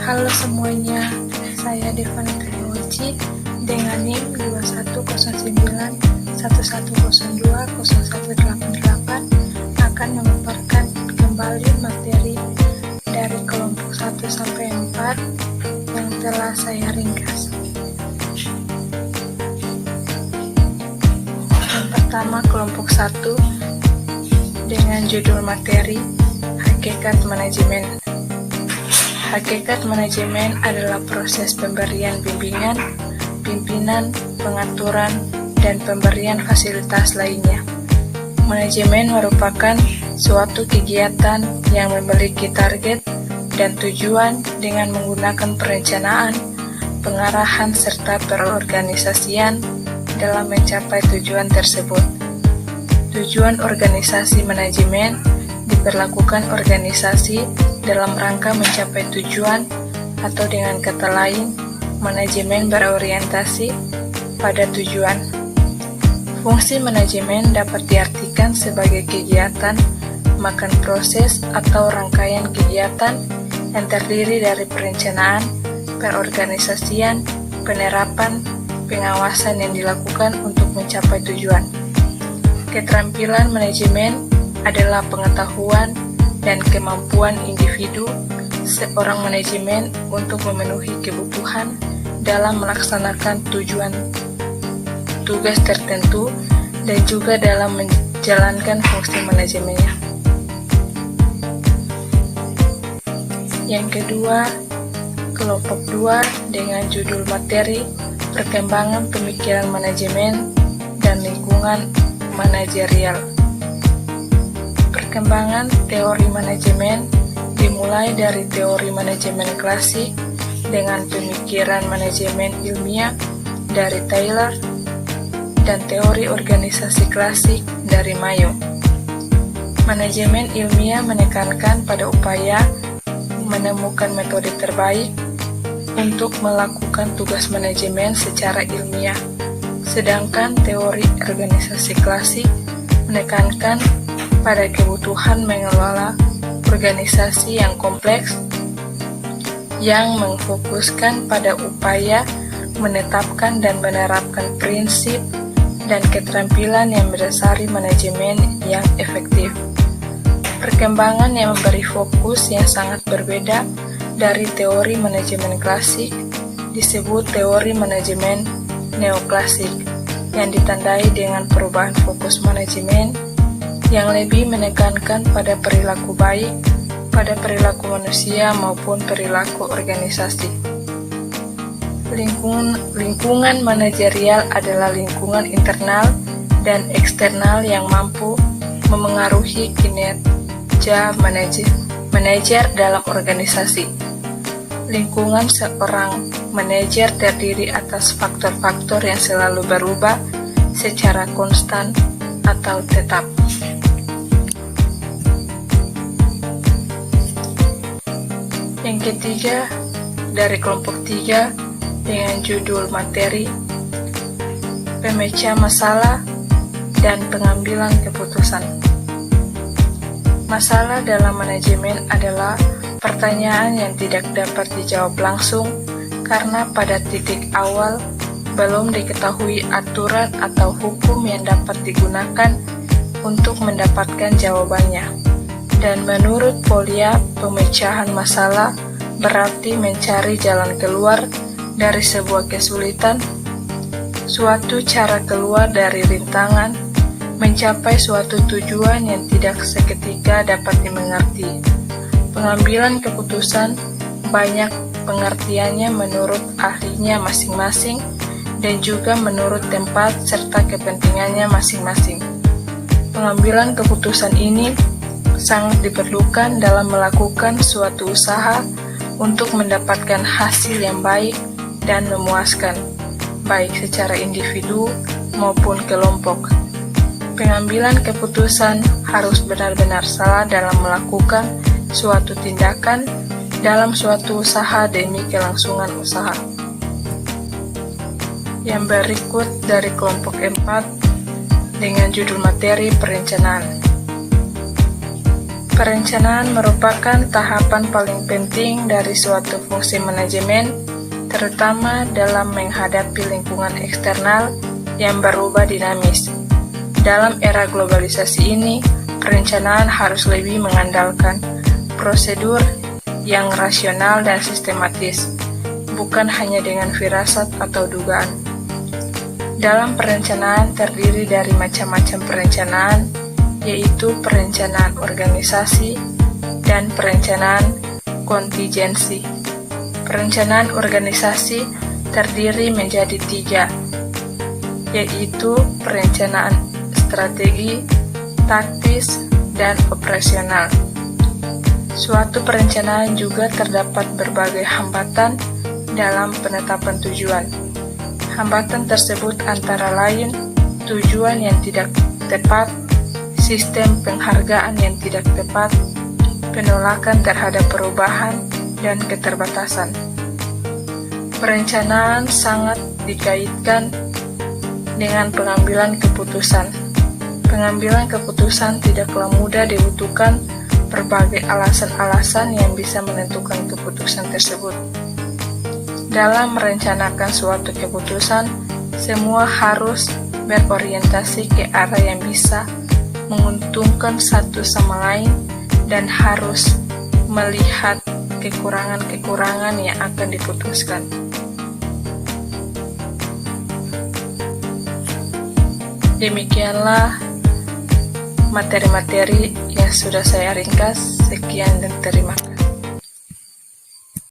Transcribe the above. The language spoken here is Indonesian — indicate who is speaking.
Speaker 1: Halo semuanya, saya Devana Trilogy dengan NIM 210911020188 akan memaparkan kembali materi dari kelompok 1 sampai 4 yang telah saya ringkas. Yang pertama, kelompok 1 dengan judul materi Hakikat Manajemen. Hakikat manajemen adalah proses pemberian bimbingan, pimpinan, pengaturan, dan pemberian fasilitas lainnya. Manajemen merupakan suatu kegiatan yang memiliki target dan tujuan dengan menggunakan perencanaan, pengarahan, serta perorganisasian dalam mencapai tujuan tersebut. Tujuan organisasi manajemen diperlakukan organisasi dalam rangka mencapai tujuan, atau dengan kata lain, manajemen berorientasi pada tujuan. Fungsi manajemen dapat diartikan sebagai kegiatan, makan proses, atau rangkaian kegiatan yang terdiri dari perencanaan, perorganisasian, penerapan, pengawasan yang dilakukan untuk mencapai tujuan. Keterampilan manajemen adalah pengetahuan dan kemampuan individu seorang manajemen untuk memenuhi kebutuhan dalam melaksanakan tugas tertentu dan juga dalam menjalankan fungsi manajemennya. Yang kedua, kelompok 2 dengan judul materi Perkembangan Pemikiran Manajemen dan Lingkungan Manajerial. Perkembangan teori manajemen dimulai dari teori manajemen klasik dengan pemikiran manajemen ilmiah dari Taylor dan teori organisasi klasik dari Mayo. Manajemen ilmiah menekankan pada upaya menemukan metode terbaik untuk melakukan tugas manajemen secara ilmiah, sedangkan teori organisasi klasik menekankan pada kebutuhan mengelola organisasi yang kompleks yang memfokuskan pada upaya menetapkan dan menerapkan prinsip dan keterampilan yang mendasari manajemen yang efektif. Perkembangan yang memberi fokus yang sangat berbeda dari teori manajemen klasik disebut teori manajemen neoklasik yang ditandai dengan perubahan fokus manajemen yang lebih menekankan pada perilaku baik, pada perilaku manusia maupun perilaku organisasi. Lingkungan manajerial adalah lingkungan internal dan eksternal yang mampu memengaruhi kinerja manajer dalam organisasi. Lingkungan seorang manajer terdiri atas faktor-faktor yang selalu berubah secara konstan atau tetap. Yang ketiga, dari kelompok 3 dengan judul materi Pemecah Masalah dan Pengambilan Keputusan. Masalah dalam manajemen adalah pertanyaan yang tidak dapat dijawab langsung karena pada titik awal belum diketahui aturan atau hukum yang dapat digunakan untuk mendapatkan jawabannya. Dan menurut Polya, pemecahan masalah berarti mencari jalan keluar dari sebuah kesulitan, suatu cara keluar dari rintangan, mencapai suatu tujuan yang tidak seketika dapat dimengerti. Pengambilan keputusan banyak pengertiannya menurut ahlinya masing-masing dan juga menurut tempat serta kepentingannya masing-masing. Pengambilan keputusan ini sangat diperlukan dalam melakukan suatu usaha untuk mendapatkan hasil yang baik dan memuaskan, baik secara individu maupun kelompok. Pengambilan keputusan harus benar-benar salah dalam melakukan suatu tindakan dalam suatu usaha demi kelangsungan usaha. Yang berikut dari kelompok 4 dengan judul materi perencanaan. Perencanaan merupakan tahapan paling penting dari suatu fungsi manajemen, terutama dalam menghadapi lingkungan eksternal yang berubah dinamis. Dalam era globalisasi ini, perencanaan harus lebih mengandalkan prosedur yang rasional dan sistematis, bukan hanya dengan firasat atau dugaan. Dalam perencanaan terdiri dari macam-macam perencanaan, yaitu perencanaan organisasi dan perencanaan kontingensi. Perencanaan organisasi terdiri menjadi 3, yaitu perencanaan strategi, taktis, dan operasional. Suatu perencanaan juga terdapat berbagai hambatan dalam penetapan tujuan. Hambatan tersebut antara lain tujuan yang tidak tepat, sistem penghargaan yang tidak tepat, penolakan terhadap perubahan, dan keterbatasan. Perencanaan sangat dikaitkan dengan pengambilan keputusan. Pengambilan keputusan tidaklah mudah, dibutuhkan berbagai alasan-alasan yang bisa menentukan keputusan tersebut. Dalam merencanakan suatu keputusan, semua harus berorientasi ke arah yang bisa menguntungkan satu sama lain dan harus melihat kekurangan-kekurangan yang akan diputuskan. Demikianlah materi-materi yang sudah saya ringkas. Sekian dan terima kasih.